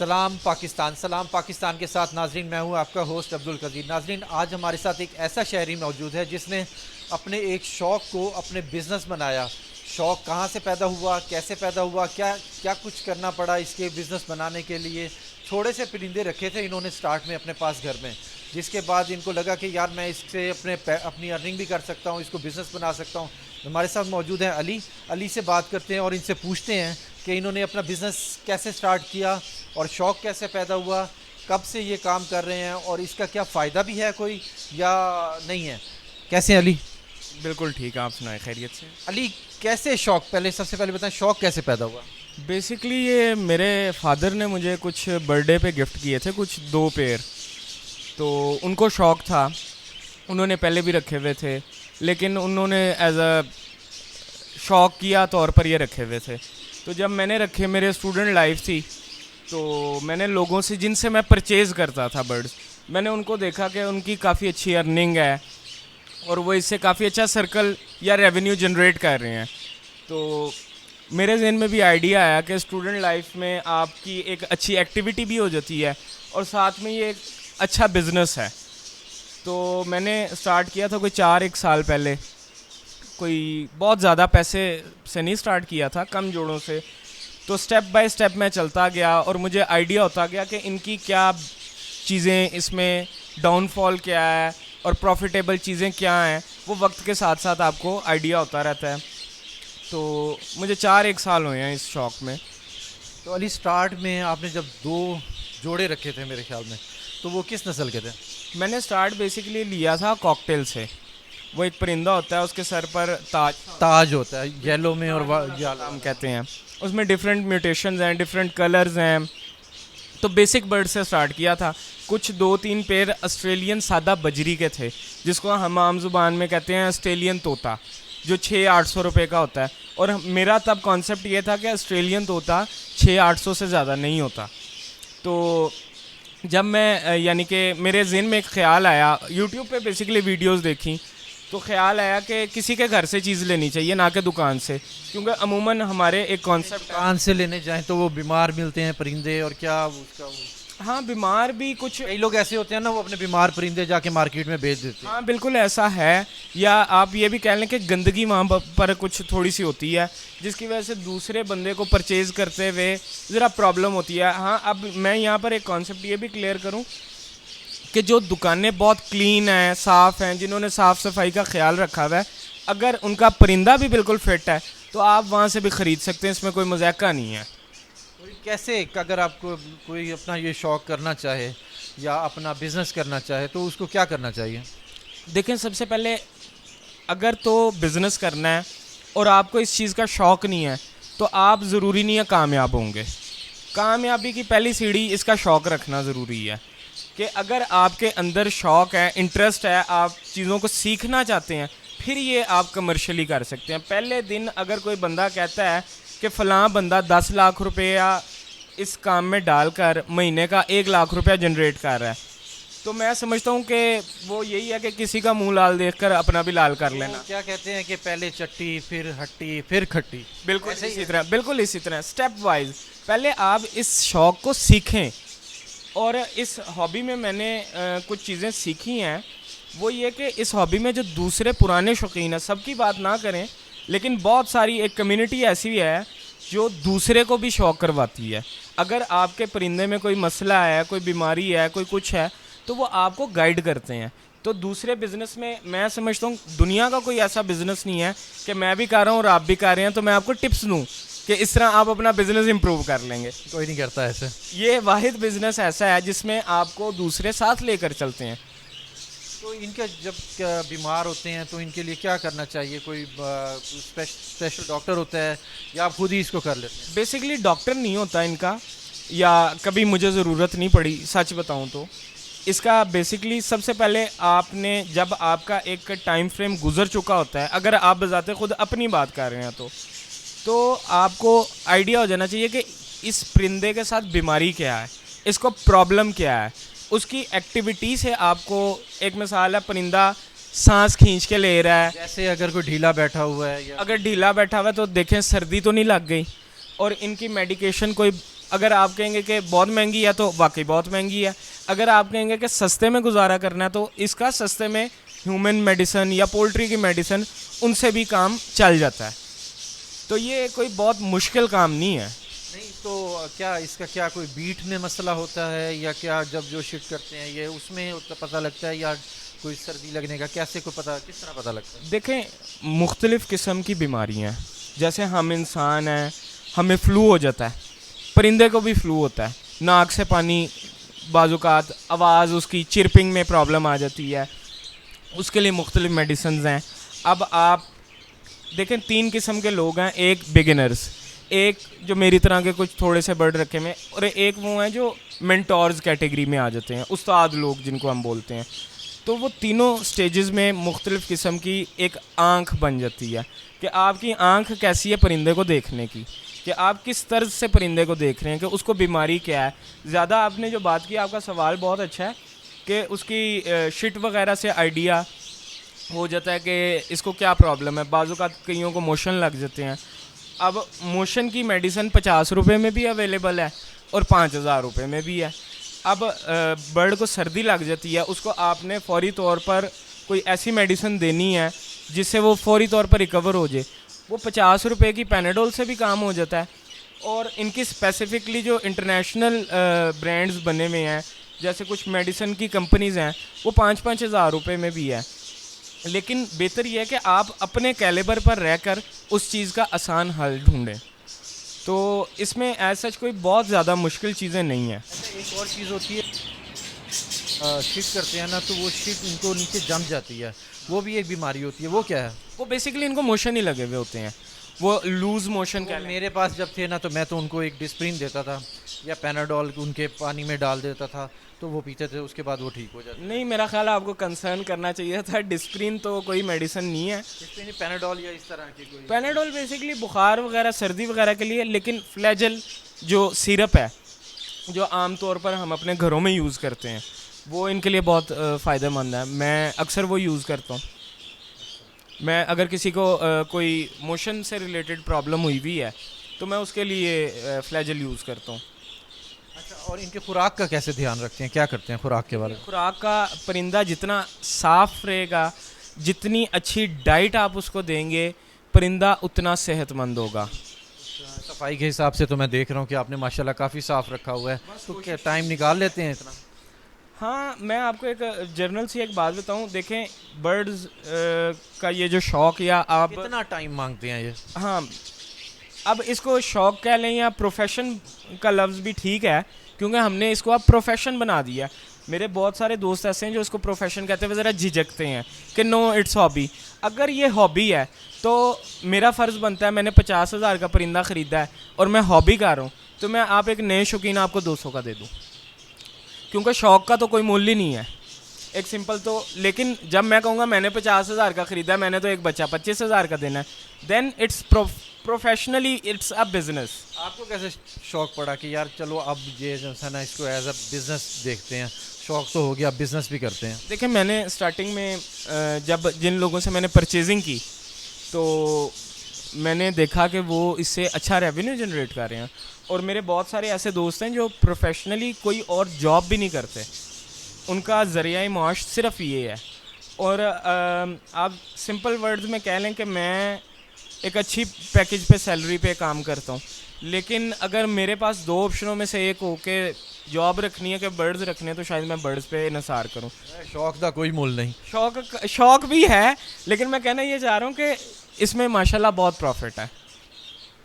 सलाम पाकिस्तान के साथ नाजरीन, मैं हूं आपका होस्ट अब्दुल कदीर। नाजरीन, आज हमारे साथ एक ऐसा शहरी मौजूद है जिसने अपने एक शौक़ को अपने बिज़नेस बनाया। शौक़ कहां से पैदा हुआ, कैसे पैदा हुआ, क्या क्या कुछ करना पड़ा इसके बिज़नेस बनाने के लिए। थोड़े से परिंदे रखे थे इन्होंने स्टार्ट में अपने पास घर में, जिसके बाद इनको लगा कि यार मैं इससे अपनी अर्निंग भी कर सकता हूँ, इसको बिज़नेस बना सकता हूँ। हमारे साथ मौजूद हैं अली से बात करते हैं और इनसे पूछते हैं कि इन्होंने अपना बिज़नेस कैसे स्टार्ट किया और शौक़ कैसे पैदा हुआ, कब से ये काम कर रहे हैं और इसका क्या फ़ायदा भी है कोई या नहीं है। कैसे हैं अली? बिल्कुल ठीक है, आप सुनाए खैरियत से। अली, कैसे शौक़, पहले सबसे पहले बताएं शौक़ कैसे पैदा हुआ? बेसिकली ये मेरे फादर ने मुझे कुछ बर्थडे पे गिफ्ट किए थे, कुछ 2 पेयर। तो उनको शौक़ था, उन्होंने पहले भी रखे हुए थे, लेकिन उन्होंने एज अ शौक़ किया तौर पर ये रखे हुए थे। तो जब मैंने रखे, मेरे स्टूडेंट लाइफ थी, तो मैंने लोगों से जिनसे मैं परचेज़ करता था बर्ड्स, मैंने उनको देखा कि उनकी काफ़ी अच्छी अर्निंग है और वो इससे काफ़ी अच्छा सर्कल या रेवेन्यू जनरेट कर रहे हैं। तो मेरे जहन में भी आइडिया आया कि स्टूडेंट लाइफ में आपकी एक अच्छी एक्टिविटी भी हो जाती है और साथ में ये एक अच्छा बिज़नेस है। तो मैंने स्टार्ट किया था कोई 4-1 साल पहले। कोई बहुत ज़्यादा पैसे से नहीं स्टार्ट किया था, कम जोड़ों से। तो स्टेप बाय स्टेप मैं चलता गया और मुझे आइडिया होता गया कि इनकी क्या चीज़ें, इसमें डाउनफॉल क्या है और प्रॉफिटेबल चीज़ें क्या हैं, वो वक्त के साथ साथ आपको आइडिया होता रहता है। तो मुझे 4-1 साल हुए हैं इस शौक़ में। तो अली, स्टार्ट में आपने जब 2 जोड़े रखे थे मेरे ख्याल में, तो वो किस नस्ल के थे? मैंने स्टार्ट बेसिकली लिया था कॉकटेल से। वो एक परिंदा होता है, उसके सर पर ताज होता है, येलो में और हम कहते हैं। उसमें डिफरेंट म्यूटेशंस हैं, डिफरेंट कलर्स हैं। तो बेसिक बर्ड से स्टार्ट किया था। कुछ 2-3 पेयर ऑस्ट्रेलियन सादा बजरी के थे, जिसको हम आम ज़ुबान में कहते हैं ऑस्ट्रेलियन तोता, जो 600-800 रुपये का होता है। और मेरा तब कॉन्सेप्ट ये था कि ऑस्ट्रेलियन तोता 600-800 से ज़्यादा नहीं होता। तो जब मैं यानी कि मेरे ज़हन में एक ख़्याल आया, यूट्यूब पे बेसिकली वीडियोस देखी, तो ख़्याल आया कि किसी के घर से चीज़ लेनी चाहिए, ना कि दुकान से। क्योंकि अमूमन हमारे एक कॉन्सेप्ट, दुकान से लेने जाएं तो वो बीमार मिलते हैं परिंदे, और क्या उसका हाँ, बीमार भी कुछ कई लोग ऐसे होते हैं ना, वो अपने बीमार परिंदे जाके मार्केट में बेच देते हैं। हाँ, बिल्कुल ऐसा है। या आप ये भी कह लें कि गंदगी वहाँ पर कुछ थोड़ी सी होती है, जिसकी वजह से दूसरे बंदे को परचेज़ करते हुए ज़रा प्रॉब्लम होती है। हाँ, अब मैं यहाँ पर एक कॉन्सेप्ट ये भी क्लियर करूँ कि जो दुकानें बहुत क्लीन हैं, साफ़ हैं, जिन्होंने साफ़ सफाई का ख्याल रखा हुआ है, अगर उनका परिंदा भी बिल्कुल फिट है तो आप वहाँ से भी ख़रीद सकते हैं, इसमें कोई मज़ाक़ा नहीं है। कैसे, अगर आपको कोई अपना ये शौक़ करना चाहे या अपना बिज़नेस करना चाहे तो उसको क्या करना चाहिए? देखें, सबसे पहले अगर तो बिज़नेस करना है और आपको इस चीज़ का शौक़ नहीं है, तो आप ज़रूरी नहीं है कामयाब होंगे। कामयाबी की पहली सीढ़ी इसका शौक़ रखना ज़रूरी है। कि अगर आपके अंदर शौक़ है, इंटरेस्ट है, आप चीज़ों को सीखना चाहते हैं, फिर ये आप कमर्शियली कर सकते हैं। पहले दिन अगर कोई बंदा कहता है कि फ़लाँ बंदा 10 लाख रुपया इस काम में डालकर महीने का 1 लाख रुपया जनरेट कर रहा है, तो मैं समझता हूँ कि वो यही है कि किसी का मुंह लाल देखकर अपना भी लाल कर लेना। क्या कहते हैं कि पहले चट्टी, फिर हट्टी, फिर खट्टी। बिल्कुल इसी तरह स्टेप वाइज पहले आप इस शौक़ को सीखें। और इस हॉबी में मैंने कुछ चीज़ें सीखी हैं। वो ये कि इस हॉबी में जो दूसरे पुराने शौकीन हैं, सबकी बात ना करें, लेकिन बहुत सारी एक कम्युनिटी ऐसी है जो दूसरे को भी शौक़ करवाती है। अगर आपके परिंदे में कोई मसला है, कोई बीमारी है, कोई कुछ है, तो वो आपको गाइड करते हैं। तो दूसरे बिज़नेस में मैं समझता हूँ दुनिया का कोई ऐसा बिज़नेस नहीं है कि मैं भी कर रहा हूँ और आप भी कर रहे हैं तो मैं आपको टिप्स दूँ कि इस तरह आप अपना बिज़नेस इम्प्रूव कर लेंगे। कोई नहीं करता ऐसे। ये वाहिद बिज़नेस ऐसा है जिसमें आपको दूसरे साथ लेकर चलते हैं। तो इनके जब बीमार होते हैं तो इनके लिए क्या करना चाहिए? कोई स्पेशल डॉक्टर होता है या आप खुद ही इसको कर लेते हैं? बेसिकली डॉक्टर नहीं होता इनका, या कभी मुझे ज़रूरत नहीं पड़ी, सच बताऊं तो। इसका बेसिकली सबसे पहले आपने, जब आपका एक टाइम फ्रेम गुजर चुका होता है, अगर आप बजाते खुद अपनी बात कर रहे हैं तो आपको आइडिया हो जाना चाहिए कि इस परिंदे के साथ बीमारी क्या है, इसको प्रॉब्लम क्या है। उसकी एक्टिविटी से आपको, एक मिसाल है, परिंदा सांस खींच के ले रहा है, जैसे अगर कोई ढीला बैठा हुआ है या अगर ढीला बैठा हुआ है तो देखें सर्दी तो नहीं लग गई। और इनकी मेडिकेशन कोई अगर आप कहेंगे कि बहुत महंगी है तो वाकई बहुत महंगी है, अगर आप कहेंगे कि सस्ते में गुजारा करना है तो इसका सस्ते में ह्यूमन मेडिसिन या पोल्ट्री की मेडिसिन उनसे भी काम चल जाता है। तो ये कोई बहुत मुश्किल काम नहीं है। नहीं तो क्या इसका क्या कोई बीट में मसला होता है, या क्या जब जो शिफ्ट करते हैं ये उसमें पता लगता है, या कोई सर्दी लगने का कैसे कोई पता, किस तरह पता लगता है? देखें, मुख्तलिफ़ किस्म की बीमारियाँ हैं। जैसे हम इंसान हैं, हमें फ़्लू हो जाता है, परिंदे को भी फ़्लू होता है, नाक से पानी, बाज़ुकात आवाज़ उसकी चिरपिंग में प्रॉब्लम आ जाती है, उसके लिए मुख्तलिफ़ मेडिसिन्स हैं। अब आप देखें 3 किस्म के लोग हैं, एक बिगिनर्स, एक जो मेरी तरह के कुछ थोड़े से बर्ड रखे में, और एक वो हैं जो मेंटोर्स कैटेगरी में आ जाते हैं, उस्ताद लोग जिनको हम बोलते हैं। तो वो तीनों स्टेजेस में मुख्तलिफ़ किस्म की एक आँख बन जाती है कि आपकी आँख कैसी है परिंदे को देखने की, कि आप किस तर्ज से परिंदे को देख रहे हैं, कि उसको बीमारी क्या है। ज़्यादा आपने जो बात की, आपका सवाल बहुत अच्छा है कि उसकी शिट वगैरह से आइडिया हो जाता है कि इसको क्या प्रॉब्लम है। बाज़ू का कईयों को मोशन लग जाते हैं। अब मोशन की मेडिसिन 50 रुपये में भी अवेलेबल है और 5000 रुपये में भी है। अब बर्ड को सर्दी लग जाती है, उसको आपने फ़ौरी तौर पर कोई ऐसी मेडिसिन देनी है जिससे वो फ़ौरी तौर पर रिकवर हो जाए। वो 50 रुपये की पैनाडोल से भी काम हो जाता है। और इनकी स्पेसिफ़िकली जो इंटरनेशनल ब्रांड्स बने हुए हैं, जैसे कुछ मेडिसिन की कंपनीज़ हैं, वो 5-5 हज़ार रुपये में भी है। लेकिन बेहतर यह है कि आप अपने कैलिबर पर रहकर उस चीज़ का आसान हल ढूंढें। तो इसमें एज सच कोई बहुत ज़्यादा मुश्किल चीज़ें नहीं हैं। अच्छा, एक और चीज़ होती है, शिफ्ट करते हैं ना तो वो शिफ्ट इनको नीचे जम जाती है, वो भी एक बीमारी होती है, वो क्या है? वो बेसिकली इनको मोशन ही लगे हुए होते हैं, वो लूज़ मोशन वो मेरे पास जब थे ना तो मैं तो उनको एक डिस्प्रिन देता था या पैनाडोल उनके पानी में डाल देता था, तो वो पीते थे, उसके बाद वो ठीक हो जाते। नहीं, मेरा ख्याल है आपको कंसर्न करना चाहिए था। डिस्प्रिन तो कोई मेडिसिन नहीं है। डिस्प्रिन पैनाडोल या इस तरह की कोई? पैनाडोल बेसिकली बुखार वगैरह, सर्दी वगैरह के लिए, लेकिन फ्लैजल जो सिरप है जो आम तौर पर हम अपने घरों में यूज़ करते हैं, वो इनके लिए बहुत फ़ायदेमंद है। मैं अक्सर वो यूज़ करता हूँ। मैं अगर किसी को कोई मोशन से रिलेटेड प्रॉब्लम हुई हुई है तो मैं उसके लिए फ्लैजल यूज़ करता हूँ। अच्छा, और इनके खुराक का कैसे ध्यान रखते हैं, क्या करते हैं खुराक के बारे में? खुराक का, परिंदा जितना साफ़ रहेगा, जितनी अच्छी डाइट आप उसको देंगे, परिंदा उतना सेहतमंद होगा। सफाई के हिसाब से तो मैं देख रहा हूँ कि आपने माशाल्लाह काफ़ी साफ़ रखा हुआ है, तो क्या टाइम निकाल लेते हैं इतना? हाँ, मैं आपको एक जर्नल से एक बात बताऊँ। देखें, बर्ड्स का ये जो शौक़, या आप कितना टाइम मांगते हैं ये? हाँ, अब इसको शौक़ कह लें या प्रोफेशन का लफ्ज़ भी ठीक है, क्योंकि हमने इसको अब प्रोफेशन बना दिया। मेरे बहुत सारे दोस्त ऐसे हैं जो इसको प्रोफेशन कहते हैं, वे ज़रा झिझकते हैं कि नो इट्स हॉबी। अगर ये हॉबी है तो मेरा फ़र्ज़ बनता है, मैंने 50,000 का परिंदा ख़रीदा है और मैं हॉबी कर रहा हूँ, तो मैं आप एक नए शौकीन आपको 200 का दे दूँ, क्योंकि शौक़ का तो कोई मूल्य नहीं है। एक सिंपल तो, लेकिन जब मैं कहूँगा मैंने 50,000 का ख़रीदा है, मैंने तो एक बच्चा 25,000 का देना है, then it's professionally it's a business. आपको कैसे शौक़ पड़ा कि यार चलो अब ये जो है ना इसको एज अ बिज़नेस देखते हैं? शौक़ तो हो गया, अब बिज़नेस भी करते हैं। देखिए, मैंने स्टार्टिंग में जब जिन लोगों से मैंने परचेजिंग की तो मैंने देखा कि वो इससे अच्छा रेवेन्यू जनरेट कर रहे हैं, और मेरे बहुत सारे ऐसे दोस्त हैं जो प्रोफेशनली कोई और जॉब भी नहीं करते, उनका ज़रिया माश सिर्फ ये है। और आप सिंपल वर्ड्स में कह लें कि मैं एक अच्छी पैकेज पे, सैलरी पे काम करता हूँ, लेकिन अगर मेरे पास 2 ऑप्शनों में से एक हो के जॉब रखनी है कि बर्ड्स रखने हैं, तो शायद मैं बर्ड्स पे निसार करूँ। शौक़ का कोई मूल नहीं। शौक़ भी है, लेकिन मैं कहना ये चाह रहा हूँ कि इसमें माशाल्लाह बहुत प्रॉफिट है।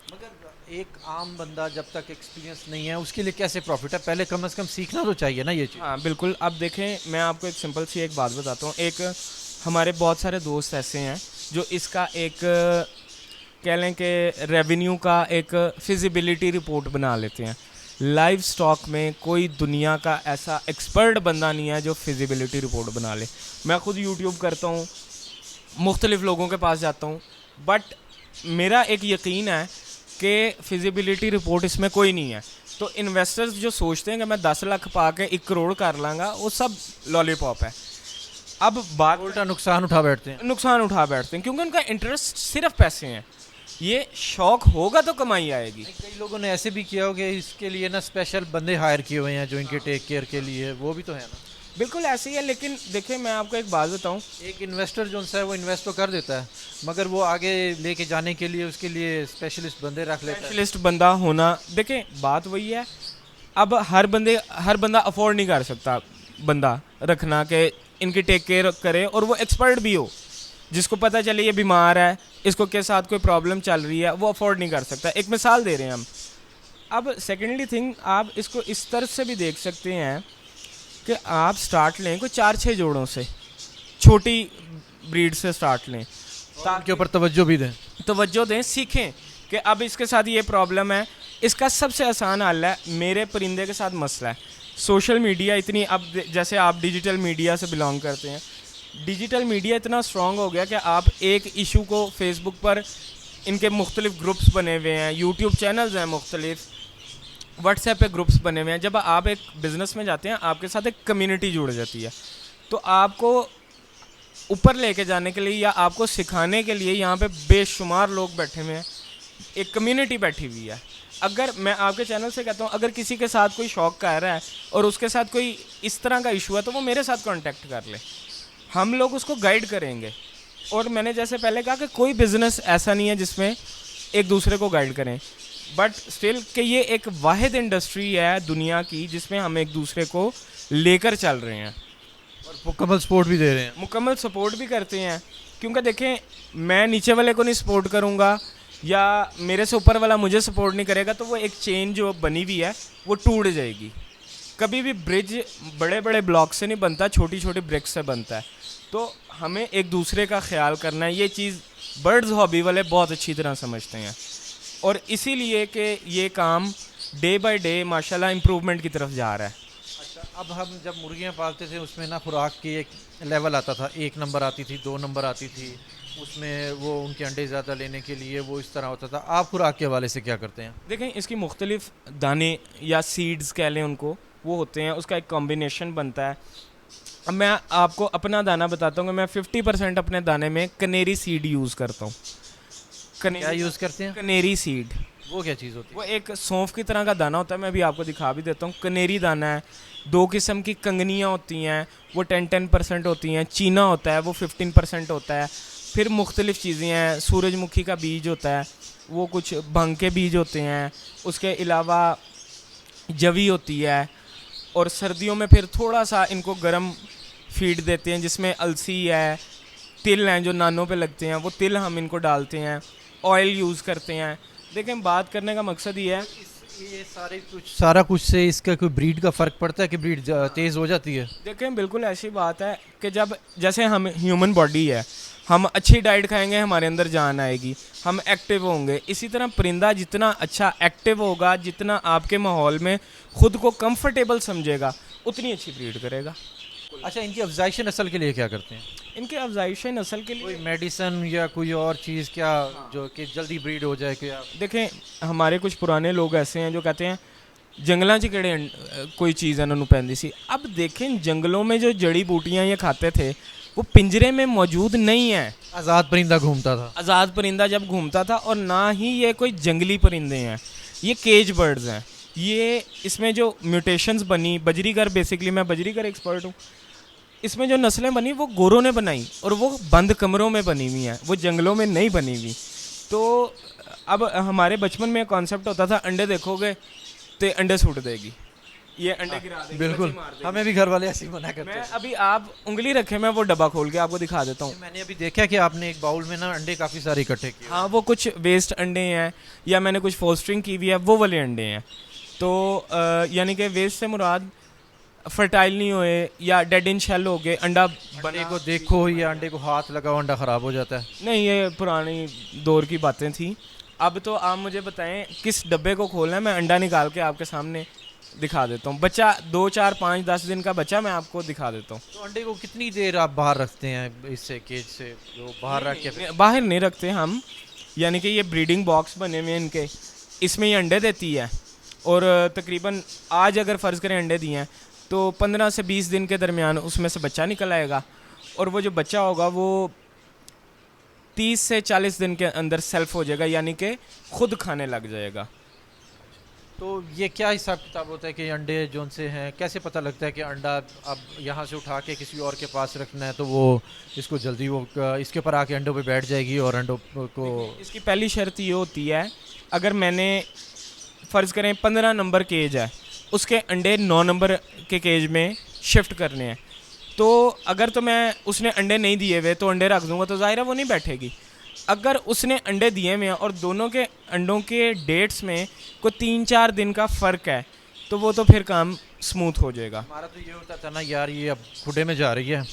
मगर एक आम बंदा जब तक एक्सपीरियंस नहीं है उसके लिए कैसे प्रॉफिट है? पहले कम से कम सीखना तो चाहिए ना ये चीज़। हाँ बिल्कुल। अब देखें, मैं आपको एक सिंपल सी एक बात बताता हूँ। एक हमारे बहुत सारे दोस्त ऐसे हैं जो इसका एक कह लें कि रेवेन्यू का एक फिजिबिलिटी रिपोर्ट बना लेते हैं। लाइव स्टॉक में कोई दुनिया का ऐसा एक्सपर्ट बंदा नहीं है जो फिजिबिलिटी रिपोर्ट बना ले। मैं ख़ुद यूट्यूब करता हूँ, मुख्तलिफ़ लोगों के पास जाता हूँ, बट मेरा एक यकीन है कि फिजिबिलिटी रिपोर्ट इसमें कोई नहीं है। तो इन्वेस्टर्स जो सोचते हैं कि मैं 10 लाख पा के 1 करोड़ कर लाँगा, वो सब लॉलीपॉप है। अब बात उल्टा नुकसान उठा बैठते हैं क्योंकि उनका इंटरेस्ट सिर्फ पैसे हैं। ये शौक होगा तो कमाई आएगी। कई लोगों ने ऐसे भी किया हो कि इसके लिए ना स्पेशल बंदे हायर किए हुए हैं जो इनके टेक केयर के लिए, वो भी तो है ना। बिल्कुल ऐसे ही है, लेकिन देखिए मैं आपको एक बात बताऊं, एक इन्वेस्टर जो है वो इन्वेस्ट तो कर देता है, मगर वो आगे लेके जाने के लिए उसके लिए स्पेशलिस्ट बंदे रख लेता है। स्पेशलिस्ट बंदा होना, देखें बात वही है। अब हर बंदा अफोर्ड नहीं कर सकता बंदा रखना कि इनकी टेक केयर करे और वो एक्सपर्ट भी हो, जिसको पता चले ये बीमार है, इसको के साथ कोई प्रॉब्लम चल रही है, वो अफोर्ड नहीं कर सकता। एक मिसाल दे रहे हैं हम। अब सेकेंडली थिंग, आप इसको इस तरह से भी देख सकते हैं कि आप स्टार्ट लें कोई 4-6 जोड़ों से, छोटी ब्रीड से स्टार्ट लें, उनके ऊपर तवज्जो भी दें। तवज्जो दें, सीखें कि अब इसके साथ ये प्रॉब्लम है। इसका सबसे आसान हल है, मेरे परिंदे के साथ मसला है, सोशल मीडिया इतनी, अब जैसे आप डिजिटल मीडिया से बिलोंग करते हैं, डिजिटल मीडिया इतना स्ट्रॉन्ग हो गया कि आप एक इशू को फेसबुक पर, इनके मुख्तलिफ ग्रुप्स बने हुए हैं, यूट्यूब चैनल्स हैं मुख्तलिफ, व्हाट्सएप पे ग्रुप्स बने हुए हैं। जब आप एक बिज़नेस में जाते हैं, आपके साथ एक कम्युनिटी जुड़ जाती है, तो आपको ऊपर लेके जाने के लिए या आपको सिखाने के लिए यहाँ पे बेशुमार लोग बैठे हुए हैं, एक कम्युनिटी बैठी हुई है। अगर मैं आपके चैनल से कहता हूँ, अगर किसी के साथ कोई शौक का रहा है और उसके साथ कोई इस तरह का इशू है, तो वो मेरे साथ कांटेक्ट कर ले, हम लोग उसको गाइड करेंगे। और मैंने जैसे पहले कहा कि कोई बिज़नेस ऐसा नहीं है जिसमें एक दूसरे को गाइड करें, बट स्टिल कि ये एक वाहिद इंडस्ट्री है दुनिया की जिसमें हम एक दूसरे को लेकर चल रहे हैं और मुकम्मल सपोर्ट भी दे रहे हैं। मुकम्मल सपोर्ट भी करते हैं। क्योंकि देखें, मैं नीचे वाले को नहीं सपोर्ट करूँगा या मेरे से ऊपर वाला मुझे सपोर्ट नहीं करेगा, तो वो एक चेन जो बनी हुई है वो टूट जाएगी। कभी भी ब्रिज बड़े बड़े ब्लॉक से नहीं बनता, छोटी छोटी ब्रिक्स से बनता है। तो हमें एक दूसरे का ख्याल करना है, ये चीज़ बर्ड्स हॉबी वाले बहुत अच्छी तरह समझते हैं, और इसीलिए कि ये काम डे बाय डे माशाल्लाह इम्प्रूवमेंट की तरफ जा रहा है। अच्छा, अब हम जब मुर्गियाँ पालते थे उसमें ना खुराक की एक लेवल आता था, 1 नंबर आती थी, 2 नंबर आती थी, उसमें वो उनके अंडे ज़्यादा लेने के लिए वो इस तरह होता था। आप खुराक के हवाले से क्या करते हैं? देखें, इसकी मुख्तलिफ दाने या सीड्स कह लें उनको, वो होते हैं, उसका एक कॉम्बिनेशन बनता है। अब मैं आपको अपना दाना बताता हूँ कि मैं 50% अपने दाने में कनेरी सीड यूज़ करता हूँ। क्या यूज़ करते हैं? कनेरी सीड, वो क्या चीज़ होती है? वो एक सौंफ की तरह का दाना होता है, मैं अभी आपको दिखा भी देता हूँ। कनेरी दाना है, 2 किस्म की कंगनियाँ होती हैं, वो 10% होती हैं, चीना होता है वो 15% होता है, फिर मुख्तलिफ़ चीज़ें हैं, सूरजमुखी का बीज होता है, वो कुछ भंग के बीज होते हैं, उसके अलावा जवी होती है, और सर्दियों में फिर थोड़ा सा इनको गर्म फीड देते हैं जिसमें अलसी है, तिल हैं जो नानों पे लगते हैं, वो तिल हम इनको डालते हैं, ऑयल यूज़ करते हैं। देखें, बात करने का मकसद ये है, ये सारा कुछ से इसका कोई ब्रीड का फ़र्क पड़ता है कि ब्रीड तेज़ हो जाती है? देखें बिल्कुल ऐसी बात है कि जब जैसे हम ह्यूमन बॉडी है, हम अच्छी डाइट खाएंगे, हमारे अंदर जान आएगी, हम एक्टिव होंगे। इसी तरह परिंदा जितना अच्छा एक्टिव होगा, जितना आपके माहौल में ख़ुद को कंफर्टेबल समझेगा, उतनी अच्छी ब्रीड करेगा। अच्छा, इनकी अफजाइश नस्ल के लिए क्या करते हैं? इनके अफजाइश नस्ल के कोई लिए मेडिसन या कोई और चीज़ क्या जो कि जल्दी ब्रीड हो जाए? क्या देखें, हमारे कुछ पुराने लोग ऐसे हैं जो कहते हैं जंगलों च केड़े कोई चीज़ इन्होंने पैंदी सी। अब देखें, जंगलों में जो जड़ी बूटियाँ ये खाते थे वो पिंजरे में मौजूद नहीं है। आज़ाद परिंदा घूमता था। आज़ाद परिंदा जब घूमता था, और ना ही ये कोई जंगली परिंदे हैं, ये केज बर्ड्स हैं। ये इसमें जो म्यूटेशंस बनी, बजरीगर, बेसिकली मैं बजरीगर एक्सपर्ट हूँ, इसमें जो नस्लें बनी वो गोरों ने बनाई, और वो बंद कमरों में बनी हुई हैं, वो जंगलों में नहीं बनी हुई। तो अब हमारे बचपन में कॉन्सेप्ट होता था, अंडे देखोगे तो अंडे सूट देगी, ये अंडे गिरा देगी, बिल्कुल, बच्चे मार देगी। हमें भी घर वाले ऐसे ही मना करते मैं हैं। अभी आप उंगली रखे, मैं वो डब्बा खोल के आपको दिखा देता हूँ। मैंने अभी देखा कि आपने एक बाउल में ना अंडे काफ़ी सारे इकट्ठे किए। हाँ, वो कुछ वेस्ट अंडे हैं, या मैंने कुछ फोस्टरिंग की हुई है, वो वाले अंडे हैं। तो यानी कि वेस्ट से मुराद फर्टाइल नहीं हुए या डेड इन शेल हो गए, अंडा अंडे को देखो या अंडे को हाथ लगाओ, अंडा ख़राब हो जाता है। नहीं, ये पुरानी दौर की बातें थी। अब तो आप मुझे बताएं किस डब्बे को खोलना है, मैं अंडा निकाल के आपके सामने दिखा देता हूँ। बच्चा 2, 4, 5, 10 दिन का बच्चा मैं आपको दिखा देता हूँ। तो अंडे को कितनी देर आप बाहर रखते हैं इससे, केज से जो बाहर रख के? बाहर नहीं रखते हम, यानी कि ये ब्रीडिंग बॉक्स बने हुए हैं इनके, इसमें ये अंडे देती है, और तकरीबन आज अगर फ़र्ज़ करें अंडे दिए हैं तो 15 से 20 दिन के दरमियान उसमें से बच्चा निकल आएगा, और वो जो बच्चा होगा वो 30 से 40 दिन के अंदर सेल्फ हो जाएगा, यानी कि खुद खाने लग जाएगा। तो ये क्या हिसाब किताब होता है कि अंडे जोन से हैं, कैसे पता लगता है कि अंडा अब यहाँ से उठा के किसी और के पास रखना है तो वो इसको जल्दी वो इसके ऊपर आके अंडों पे बैठ जाएगी और अंडों को? इसकी पहली शर्त ये होती है, अगर मैंने फ़र्ज़ करें 15 नंबर केज है, उसके अंडे 9 नंबर के केज में शिफ्ट करने हैं, तो अगर तो मैं उसने अंडे नहीं दिए हुए तो अंडे रख दूँगा तो ज़ाहिर है वो नहीं बैठेगी। अगर उसने अंडे दिए हुए हैं और दोनों के अंडों के डेट्स में कोई 3-4 दिन का फ़र्क है तो वो तो फिर काम स्मूथ हो जाएगा। हमारा तो ये होता था ना यार, ये अब खुडे में जा रही है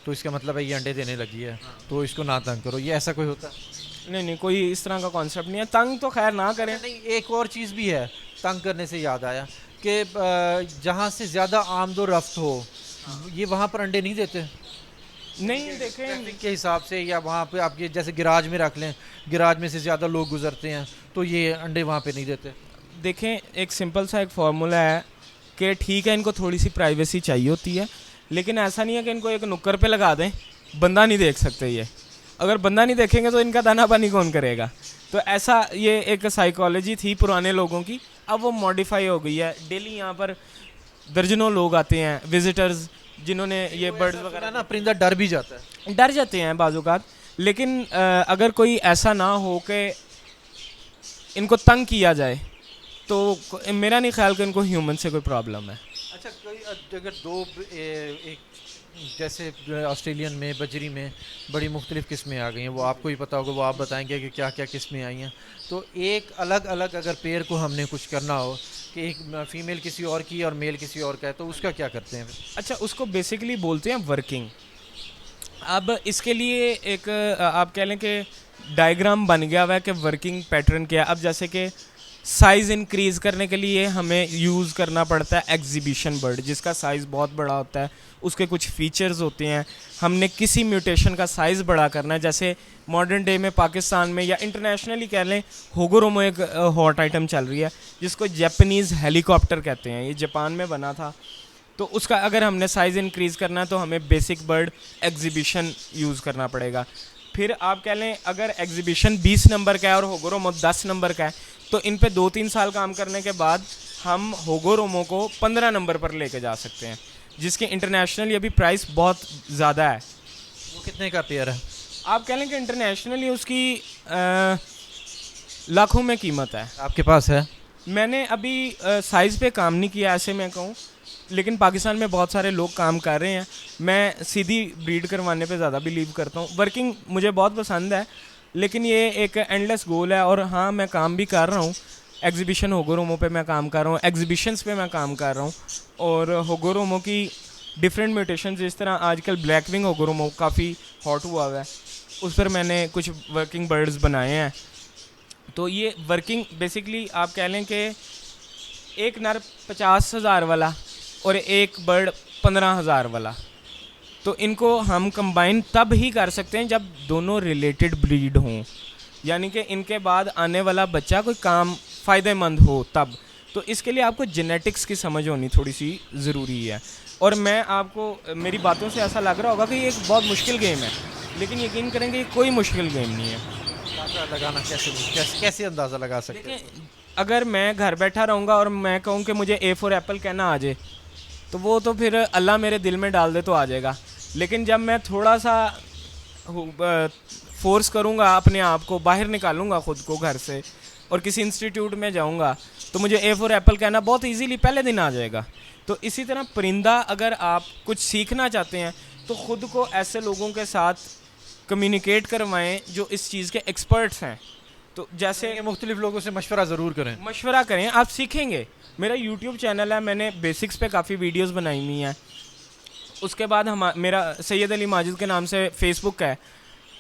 तो इसका मतलब है ये अंडे देने लगी है, तो इसको ना तंग करो, ये ऐसा कोई होता है? नहीं, कोई इस तरह का कॉन्सेप्ट नहीं है, तंग तो खैर ना करें। नहीं, एक और चीज़ भी है, तंग करने से याद आया कि जहाँ से ज़्यादा आमदो रफ्त हो ये वहाँ पर अंडे नहीं देते? नहीं देखें, ट्रैफिक के हिसाब से, या वहाँ पे आप ये जैसे गिराज में रख लें, गिराज में से ज़्यादा लोग गुजरते हैं तो ये अंडे वहाँ पे नहीं देते? देखें एक सिंपल सा एक फार्मूला है कि ठीक है इनको थोड़ी सी प्राइवेसी चाहिए होती है, लेकिन ऐसा नहीं है कि इनको एक नुक्कर पे लगा दें, बंदा नहीं देख सकते। ये अगर बंदा नहीं देखेंगे तो इनका दाना पानी कौन करेगा? तो ऐसा ये एक साइकोलॉजी थी पुराने लोगों की, अब वो मॉडिफाई हो गई है। डेली यहाँ पर दर्जनों लोग आते हैं विजिटर्स, जिन्होंने ये बर्ड्स वगैरह ना, परिंदा डर भी जाता है, डर जाते हैं बाज़-औक़ात। लेकिन अगर कोई ऐसा ना हो कि इनको तंग किया जाए तो मेरा नहीं ख्याल कि इनको ह्यूमन से कोई प्रॉब्लम है। अच्छा, कोई अगर एक जैसे ऑस्ट्रेलियन में बजरी में बड़ी मुख्तलिफ़ किस्में आ गई हैं, वो आपको ही पता होगा, वो आप बताएंगे कि क्या क्या किस्में आई हैं, तो एक अलग अलग अगर पेयर को हमने कुछ करना हो कि एक फ़ीमेल किसी और की और मेल किसी और का है, तो उसका क्या करते हैं? अच्छा, उसको बेसिकली बोलते हैं वर्किंग। अब इसके लिए एक आप कह लें कि डायग्राम बन गया हुआ है कि वर्किंग पैटर्न क्या है। अब जैसे कि साइज़ इंक्रीज़ करने के लिए हमें यूज़ करना पड़ता है एग्जीबिशन बर्ड, जिसका साइज़ बहुत बड़ा होता है, उसके कुछ फीचर्स होते हैं। हमने किसी म्यूटेशन का साइज़ बड़ा करना है, जैसे मॉडर्न डे में पाकिस्तान में या इंटरनेशनली कह लें, होगोरोमो एक हॉट आइटम चल रही है जिसको जापानीज़ हेलीकॉप्टर कहते हैं, ये जापान में बना था। तो उसका अगर हमने साइज़ इंक्रीज़ करना है तो हमें बेसिक बर्ड एग्जीबिशन यूज़ करना पड़ेगा। फिर आप कह लें अगर एग्जीबिशन 20 नंबर का है और होगोरोमो 10 नंबर का है, तो इन पे 2-3 साल काम करने के बाद हम होगोरोमो को 15 नंबर पर लेके जा सकते हैं, जिसके इंटरनेशनली अभी प्राइस बहुत ज़्यादा है। वो कितने का पेयर है? आप कह लें कि इंटरनेशनली उसकी लाखों में कीमत है। आपके पास है? मैंने अभी साइज़ पे काम नहीं किया ऐसे मैं कहूँ, लेकिन पाकिस्तान में बहुत सारे लोग काम कर रहे हैं। मैं सीधी ब्रीड करवाने पे ज़्यादा बिलीव करता हूँ। वर्किंग मुझे बहुत पसंद है, लेकिन ये एक एंडलेस गोल है। और हाँ, मैं काम भी कर रहा हूँ, एग्जीबिशन होगोरोमो पे मैं काम कर रहा हूँ, एग्जीबिशंस पे मैं काम कर रहा हूँ। और होगोरोमो की डिफरेंट म्यूटेशन, जिस तरह आजकल ब्लैक विंग होगोरोमो काफ़ी हॉट हुआ हुआ है, उस पर मैंने कुछ वर्किंग बर्ड्स बनाए हैं। तो ये वर्किंग बेसिकली आप कह लें कि एक नर 50,000 वाला और एक बर्ड 15,000 वाला, तो इनको हम कंबाइन तब ही कर सकते हैं जब दोनों रिलेटेड ब्रीड हों, यानी कि इनके बाद आने वाला बच्चा कोई काम फ़ायदेमंद हो तब। तो इसके लिए आपको जेनेटिक्स की समझ होनी थोड़ी सी ज़रूरी है। और मैं आपको, मेरी बातों से ऐसा लग रहा होगा कि ये एक बहुत मुश्किल गेम है, लेकिन यकीन करेंगे ये कोई मुश्किल गेम नहीं है। अंदाज़ा लगाना कैसे अंदाज़ा लगा सकते हैं? अगर मैं घर बैठा रहूँगा और मैं कहूँ कि मुझे A फॉर एप्पल कहना आ जाए, तो वो तो फिर अल्लाह मेरे दिल में डाल दे तो आ जाएगा। लेकिन जब मैं थोड़ा सा फोर्स करूँगा, अपने आप को बाहर निकालूँगा ख़ुद को घर से और किसी इंस्टीट्यूट में जाऊँगा, तो मुझे A फॉर एप्पल कहना बहुत इजीली पहले दिन आ जाएगा। तो इसी तरह परिंदा, अगर आप कुछ सीखना चाहते हैं तो ख़ुद को ऐसे लोगों के साथ कम्युनिकेट करवाएं जो इस चीज़ के एक्सपर्ट्स हैं। तो जैसे मुख्तलिफ लोगों से मशवरा ज़रूर करें, मशवरा करें, आप सीखेंगे। मेरा यूट्यूब चैनल है, मैंने बेसिक्स पे काफ़ी वीडियोस बनाई हुई हैं। उसके बाद मेरा सैयद अली माजिद के नाम से फेसबुक है।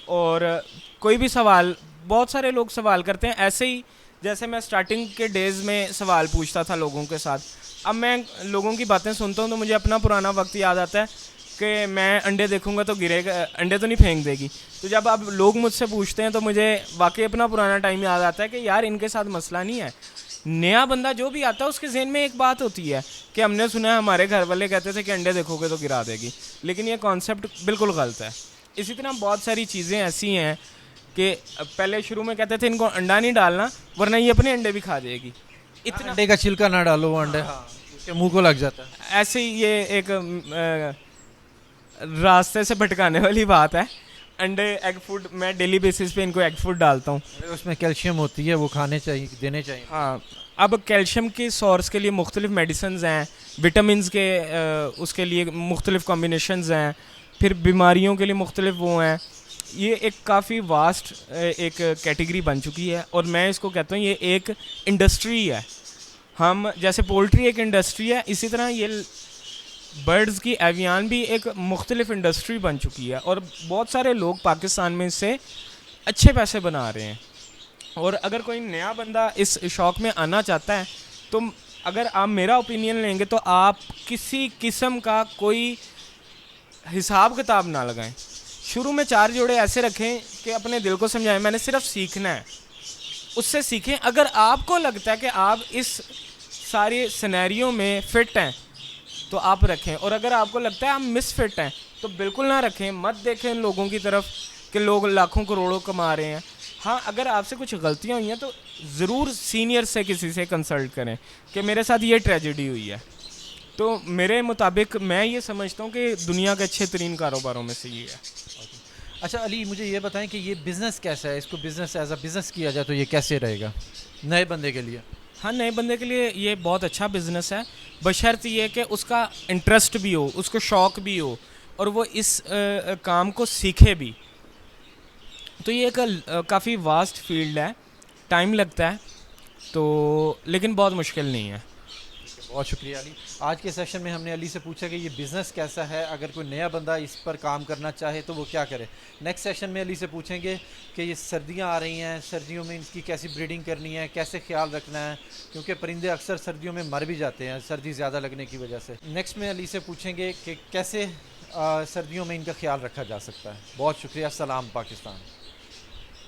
और कोई भी सवाल, बहुत सारे लोग सवाल करते हैं ऐसे ही जैसे मैं स्टार्टिंग के डेज़ में सवाल पूछता था लोगों के साथ। अब मैं लोगों की बातें सुनता हूँ तो मुझे अपना पुराना वक्त याद आता है कि मैं अंडे देखूंगा तो गिरेगा, अंडे तो नहीं फेंक देगी। तो जब अब लोग मुझसे पूछते हैं तो मुझे वाकई अपना पुराना टाइम याद आता है कि यार इनके साथ मसला नहीं है। नया बंदा जो भी आता है उसके ज़हन में एक बात होती है कि हमने सुना है हमारे घर वाले कहते थे कि अंडे देखोगे तो गिरा देगी, लेकिन ये कॉन्सेप्ट बिल्कुल गलत है। इसी तरह बहुत सारी चीज़ें ऐसी हैं कि पहले शुरू में कहते थे इनको अंडा नहीं डालना वरना ये अपने अंडे भी खा जाएगी। इतना अंडे का छिलका ना डालो, वो अंडे हाँ उसके मुंह को लग जाता है। ऐसे ही ये एक रास्ते से भटकाने वाली बात है। अंडे एग फूड मैं डेली बेसिस पे इनको एग फूड डालता हूँ। अरे उसमें कैल्शियम होती है, वो खाने चाहिए, देने चाहिए। हाँ, अब कैल्शियम के सोर्स के लिए मुख्तलिफ मेडिसिन्स हैं, विटामिन्स के उसके लिए मुख्तलिफ कॉम्बिनेशंस हैं, फिर बीमारियों के लिए मुख्तलिफ वो हैं। ये एक काफ़ी वास्ट एक कैटेगरी बन चुकी है और मैं इसको कहता हूँ ये एक इंडस्ट्री है। हम जैसे पोल्ट्री एक इंडस्ट्री है, इसी तरह ये बर्ड्स की एवियान भी एक मुख्तलिफ इंडस्ट्री बन चुकी है और बहुत सारे लोग पाकिस्तान में इससे अच्छे पैसे बना रहे हैं। और अगर कोई नया बंदा इस शौक़ में आना चाहता है तो अगर आप मेरा ओपिनियन लेंगे तो आप किसी किस्म का कोई हिसाब किताब ना लगाएं। शुरू में 4 जोड़े ऐसे रखें कि अपने दिल को समझाएं मैंने सिर्फ सीखना है, उससे सीखें। अगर आपको लगता है कि आप इस सारे सिनेरियो में फ़िट हैं तो आप रखें, और अगर आपको लगता है आप मिसफिट हैं तो बिल्कुल ना रखें। मत देखें इन लोगों की तरफ कि लोग लाखों करोड़ों कमा रहे हैं। हाँ, अगर आपसे कुछ गलतियाँ हुई हैं तो ज़रूर सीनियर से किसी से कंसल्ट करें कि मेरे साथ ये ट्रेजेडी हुई है। तो मेरे मुताबिक मैं ये समझता हूँ कि दुनिया के अच्छे तरीन कारोबारों में से ये है। अच्छा अली, मुझे ये बताएं कि ये बिज़नेस कैसा है, इसको बिज़नेस एज अ बिज़नेस किया जाए तो ये कैसे रहेगा नए बंदे के लिए? हाँ, नए बंदे के लिए ये बहुत अच्छा बिज़नेस है, बशर्ते ये कि उसका इंटरेस्ट भी हो, उसको शौक़ भी हो और वो इस काम को सीखे भी। तो ये एक काफ़ी वास्ट फील्ड है, टाइम लगता है तो, लेकिन बहुत मुश्किल नहीं है। बहुत शुक्रिया अली। आज के सेशन में हमने अली से पूछा कि ये बिज़नेस कैसा है, अगर कोई नया बंदा इस पर काम करना चाहे तो वो क्या करे। नेक्स्ट सेशन में अली से पूछेंगे कि ये सर्दियाँ आ रही हैं, सर्दियों में इनकी कैसी ब्रीडिंग करनी है, कैसे ख्याल रखना है, क्योंकि परिंदे अक्सर सर्दियों में मर भी जाते हैं सर्दी ज़्यादा लगने की वजह से। नेक्स्ट में अली से पूछेंगे कि कैसे सर्दियों में इनका ख्याल रखा जा सकता है। बहुत शुक्रिया। सलाम पाकिस्तान।